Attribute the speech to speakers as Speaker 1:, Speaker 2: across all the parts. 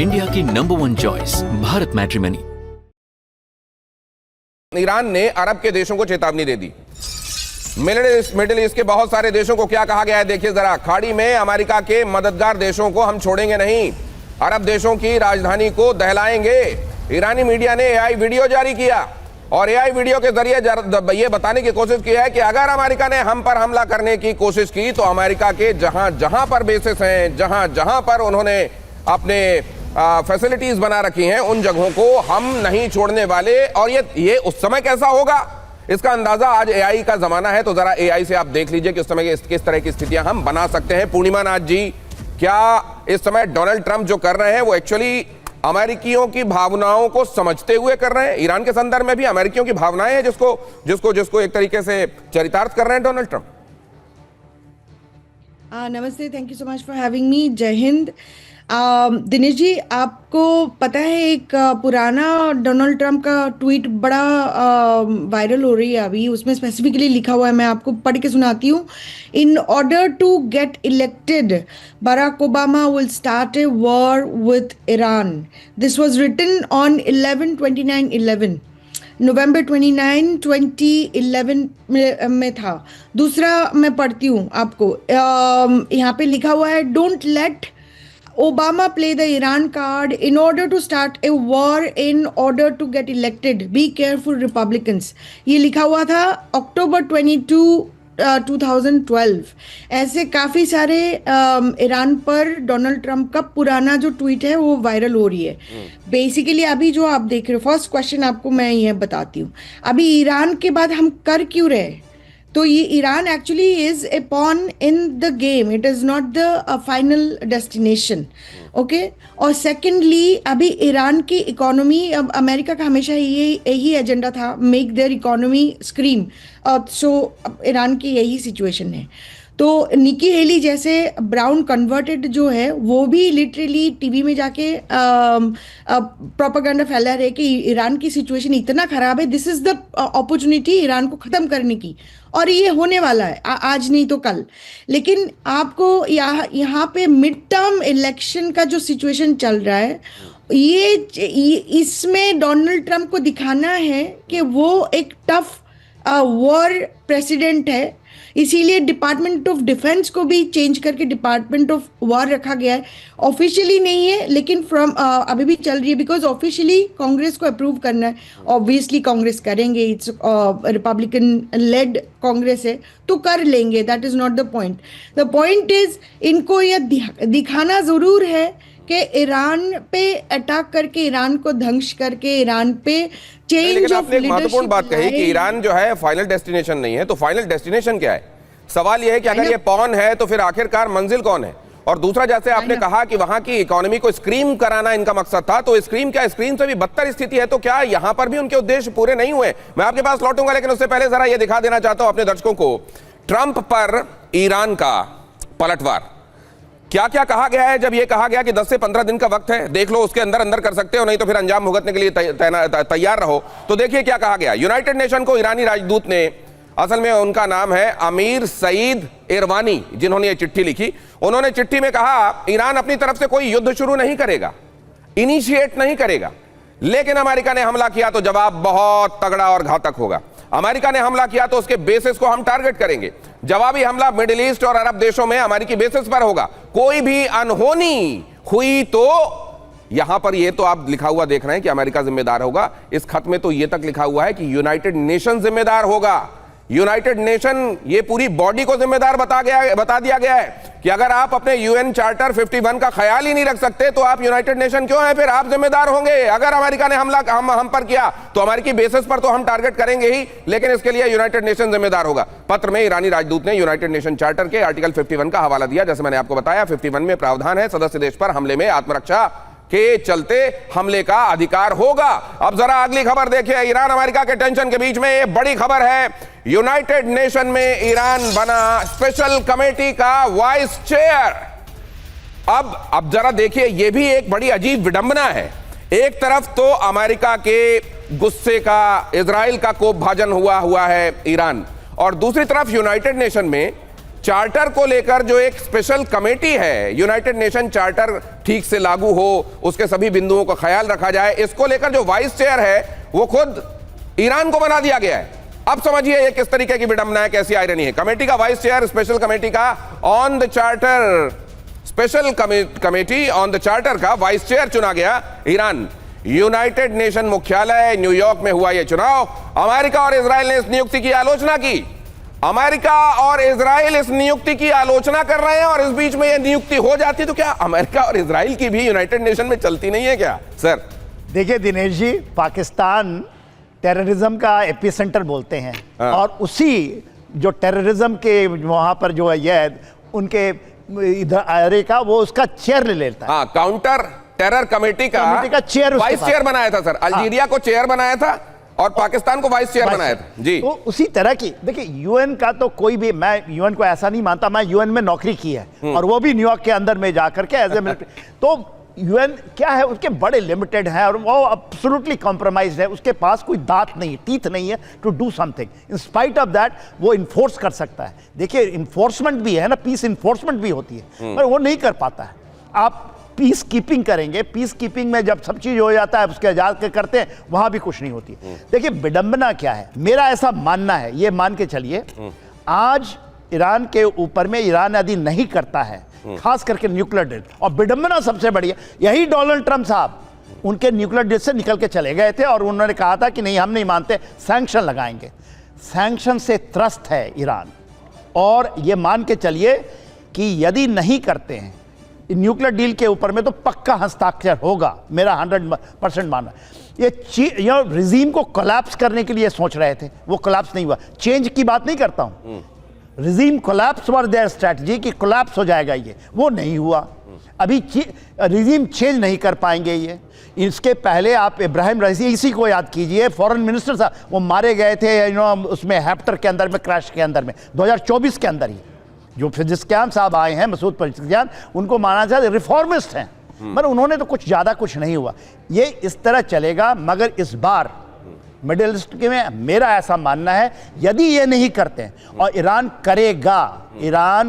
Speaker 1: India की number 1 choice Bharat matrimony.
Speaker 2: Iran ने अरब के देशों को चेतावनी दे दी। मिडिल ईस्ट के बहुत सारे देशों को क्या कहा गया है, देखिए जरा। खाड़ी में अमेरिका के मददगार देशों को हम छोड़ेंगे नहीं, अरब देशों की राजधानी को दहलाएंगे। ईरानी मीडिया ने एआई वीडियो जारी किया और एआई वीडियो के जरिए ये बताने की कोशिश की है कि अगर अमेरिका ने हम पर हमला करने की कोशिश की तो अमेरिका के जहां जहां पर बेसिस हैं, जहां जहां पर उन्होंने अपने फैसिलिटीज बना रखी हैं, उन जगहों को हम नहीं छोड़ने वाले। और ये उस समय कैसा होगा, इसका अंदाजा आज एआई का जमाना है, तो जरा एआई से आप देख लीजिए कि उस समय किस तरह की स्थितियां हम बना सकते हैं। पूर्णिमा नाथ जी, क्या इस समय डोनाल्ड ट्रंप जो कर रहे हैं वो एक्चुअली अमेरिकियों की भावनाओं को समझते हुए कर रहे हैं? ईरान के संदर्भ में भी अमेरिकियों की भावनाएं हैं जिसको एक तरीके से चरितार्थ कर रहे हैं डोनाल्ड ट्रंप।
Speaker 3: नमस्ते, thank you so much for having me. जय हिंद। दिनेश जी, आपको पता है एक पुराना डोनाल्ड ट्रंप का ट्वीट बड़ा वायरल हो रही है अभी, उसमें स्पेसिफिकली लिखा हुआ है, मैं आपको पढ़ के सुनाती हूँ। In order to get elected Barack Obama will start a war with Iran. This was written on 11/29/11 November 29, 2011 में था। दूसरा मैं पढ़ती हूँ आपको, यहाँ पे लिखा हुआ है, don't let Obama play the Iran card in order to start a war in order to get elected. Be careful Republicans. ये लिखा हुआ था अक्टूबर 22, 2012। ऐसे काफ़ी सारे ईरान पर डोनाल्ड ट्रंप का पुराना जो ट्वीट है वो वायरल हो रही है। बेसिकली अभी जो आप देख रहे हो, फर्स्ट क्वेश्चन आपको मैं ये बताती हूँ, अभी ईरान के बाद हम कर क्यों रहे? तो ये Iran actually is a pawn in the game, it is not the final destination. Okay. और सेकेंडली अभी ईरान की इकोनॉमी, अब अमेरिका का हमेशा यही एजेंडा था, make their economy scream. So Iran की यही सिचुएशन है। तो निकी हेली जैसे ब्राउन कन्वर्टेड जो है वो भी लिटरली टीवी में जाके प्रोपेगेंडा फैला रहे कि ईरान की सिचुएशन इतना ख़राब है, this is the opportunity Iran को ख़त्म करने की, और ये होने वाला है आज नहीं तो कल। लेकिन आपको यहाँ पे मिड टर्म इलेक्शन का जो सिचुएशन चल रहा है, ये इसमें डोनाल्ड ट्रंप को दिखाना है कि वो एक टफ वॉर प्रेसिडेंट है। इसीलिए डिपार्टमेंट ऑफ डिफेंस को भी चेंज करके डिपार्टमेंट ऑफ वॉर रखा गया है। ऑफिशियली नहीं है लेकिन फ्रॉम अभी भी चल रही है, बिकॉज ऑफिशियली कांग्रेस को अप्रूव करना है। ऑब्वियसली कांग्रेस करेंगे, इट्स रिपब्लिकन लेड कांग्रेस है तो कर लेंगे, that is not the point. The point is इनको यह दिखाना ज़रूर है कि ईरान पे अटैक करके, ईरान को ध्वंस करके, ईरान पे
Speaker 2: लेकिन आपने एक महत्वपूर्ण बात कही कि ईरान जो है फाइनल डेस्टिनेशन नहीं है, तो फाइनल डेस्टिनेशन क्या है? सवाल यह है कि अगर ये पॉन है तो फिर आखिरकार मंजिल कौन है? और दूसरा, जैसे आपने कहा कि वहां की इकोनॉमी को स्क्रीम कराना इनका मकसद था, तो स्क्रीम क्या, स्क्रीम से भी बदतर स्थिति है, तो क्या यहां पर भी उनके उद्देश्य पूरे नहीं हुए? मैं आपके पास लौटूंगा, लेकिन उससे पहले जरा ये दिखा देना चाहता हूं अपने दर्शकों को, ट्रंप पर ईरान का पलटवार क्या क्या कहा गया है। जब यह कहा गया कि 10 से 15 दिन का वक्त है, देख लो, उसके अंदर अंदर कर सकते हो, नहीं तो फिर अंजाम भुगतने के लिए तैयार रहो। तो देखिए क्या कहा गया। यूनाइटेड नेशन को ईरानी राजदूत ने, असल में उनका नाम है अमीर सईद इरवानी, जिन्होंने ये चिट्ठी लिखी, उन्होंने चिट्ठी में कहा ईरान अपनी तरफ से कोई युद्ध शुरू नहीं करेगा, इनिशिएट नहीं करेगा, लेकिन अमेरिका ने हमला किया तो जवाब बहुत तगड़ा और घातक होगा। अमेरिका ने हमला किया तो उसके बेसिस को हम टारगेट करेंगे। जवाबी हमला मिडिल ईस्ट और अरब देशों में अमेरिकी बेसिस पर होगा। कोई भी अनहोनी हुई तो यहां पर, ये तो आप लिखा हुआ देख रहे हैं कि अमेरिका जिम्मेदार होगा, इस खत में तो ये तक लिखा हुआ है कि यूनाइटेड नेशन जिम्मेदार होगा। यूनाइटेड नेशन, ये पूरी बॉडी को जिम्मेदार बता दिया गया है कि अगर आप अपने यूएन चार्टर 51 का ख्याल ही नहीं रख सकते तो आप यूनाइटेड नेशन क्यों हैं? फिर आप जिम्मेदार होंगे। अगर अमेरिका ने हमला हम पर किया तो अमेरिकी बेसिस पर तो हम टारगेट करेंगे ही, लेकिन इसके लिए यूनाइटेड नेशन जिम्मेदार होगा। पत्र में ईरानी राजदूत ने यूनाइटेड नेशन चार्टर के आर्टिकल 51 का हवाला दिया। जैसे मैंने आपको बताया, 51 में प्रावधान है सदस्य देश पर हमले में आत्मरक्षा के चलते हमले का अधिकार होगा। अब जरा अगली खबर देखिए, ईरान अमेरिका के टेंशन के बीच में ये बड़ी खबर है, यूनाइटेड नेशन में ईरान बना स्पेशल कमेटी का वाइस चेयर। अब जरा देखिए, ये भी एक बड़ी अजीब विडंबना है। एक तरफ तो अमेरिका के गुस्से का, इजराइल का कोप भाजन हुआ है ईरान, और दूसरी तरफ यूनाइटेड नेशन में चार्टर को लेकर जो एक स्पेशल कमेटी है, यूनाइटेड नेशन चार्टर ठीक से लागू हो, उसके सभी बिंदुओं का ख्याल रखा जाए, इसको लेकर जो वाइस चेयर है वो खुद ईरान को बना दिया गया है। अब समझिए ये किस तरीके की विडंबना है, कैसी आयरनी है। कमेटी का वाइस चेयर, स्पेशल कमेटी का on the charter, special committee on the charter का वाइस चेयर चुना गया ईरान। यूनाइटेड नेशन मुख्यालय न्यूयॉर्क में हुआ यह चुनाव। अमेरिका और इजराइल ने इस नियुक्ति की आलोचना की। अमेरिका और इजराइल इस नियुक्ति की आलोचना कर रहे हैं, और इस बीच में यह नियुक्ति हो जाती तो क्या अमेरिका और इजराइल की भी यूनाइटेड नेशन में चलती नहीं है क्या सर?
Speaker 4: देखिए दिनेश जी, पाकिस्तान टेररिज्म का एपिसेंटर बोलते हैं।
Speaker 2: हाँ।
Speaker 4: और उसी जो टेररिज्म के वहां पर जो है ये उनके इधर का वो उसका चेयर ले लेता है।
Speaker 2: हाँ, काउंटर टेरर कमेटी का
Speaker 4: चेयर
Speaker 2: वाइस चेयर बनाया था सर। अल्जीरिया को चेयर बनाया था और पाकिस्तान को वाइस चेयर बनाया था जी।
Speaker 4: तो उसी तरह की देखिए, यूएन का तो कोई भी, मैं यूएन को ऐसा नहीं मानता, मैं यूएन में नौकरी की है और वो भी न्यूयॉर्क के अंदर में जाकर के एज ए मिलिट्री। तो यूएन क्या है, उसके बड़े लिमिटेड हैं और वो एब्सोल्युटली कॉम्प्रोमाइज्ड है। उसके पास कोई दांत नहीं, टीथ नहीं है to do something. In spite of that वो इन्फोर्स कर सकता है। देखिए इन्फोर्समेंट भी है ना, पीस इन्फोर्समेंट भी होती है, पर वो नहीं कर पाता है। आप पीस कीपिंग करेंगे, पीस कीपिंग में जब सब चीज हो जाता है उसके आजाद के करते हैं, वहां भी कुछ नहीं होती। देखिए विडंबना क्या है, मेरा ऐसा मानना है, ये मान के चलिए, आज ईरान के ऊपर में ईरान यदि नहीं करता है खास करके न्यूक्लियर डील, और विडंबना सबसे बड़ी है यही डोनाल्ड ट्रंप साहब उनके न्यूक्लियर डील से निकल के चले गए थे और उन्होंने कहा था कि नहीं हम नहीं मानते, सैंक्शन लगाएंगे। सैंक्शन से त्रस्त है ईरान, और ये मान के चलिए कि यदि नहीं करते हैं न्यूक्लियर डील के ऊपर में तो पक्का हस्ताक्षर होगा, मेरा 100% मानना। ये रिजीम को कोलैप्स करने के लिए सोच रहे थे, वो कोलैप्स नहीं हुआ। चेंज की बात नहीं करता हूं, regime collapse were their strategy कि कोलैप्स हो जाएगा, ये वो नहीं हुआ। अभी रिजीम चेंज नहीं कर पाएंगे ये। इसके पहले आप इब्राहिम रईसी इसी को याद कीजिए, फॉरेन मिनिस्टर साहब, वो मारे गए थे उसमें हैप्टर के अंदर में, क्रैश के अंदर में 2024 के अंदर ही। जो फिजिक्यान साहब आए हैं, मसूद फिजिक्यान, उनको माना जाए रिफॉर्मिस्ट हैं, मगर उन्होंने तो कुछ ज़्यादा कुछ नहीं हुआ। ये इस तरह चलेगा, मगर इस बार मिडिल ईस्ट में मेरा ऐसा मानना है यदि ये नहीं करते हैं और ईरान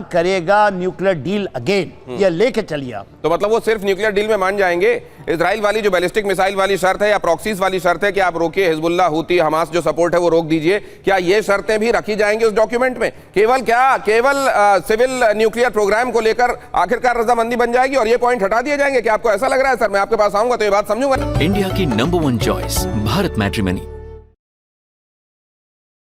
Speaker 4: करेगा न्यूक्लियर डील अगेन, ये लेके चलिए आप।
Speaker 2: तो मतलब वो सिर्फ न्यूक्लियर डील में मान जाएंगे। इजराइल वाली जो बैलिस्टिक मिसाइल वाली शर्त है या प्रॉक्सीज वाली शर्त है कि आप रोकिए, हिजबुल्लाह, हूती, हमास जो सपोर्ट है वो रोक दीजिए, क्या ये शर्तें भी रखी जाएंगी उस डॉक्यूमेंट में? केवल सिविल न्यूक्लियर प्रोग्राम को लेकर आखिरकार रजामंदी बन जाएगी और ये पॉइंट हटा दिए जाएंगे? क्या आपको ऐसा लग रहा है? सर मैं आपके पास आऊंगा तो ये बात समझूंगा।
Speaker 1: इंडिया की नंबर 1 चॉइस भारत मैट्रिमनी।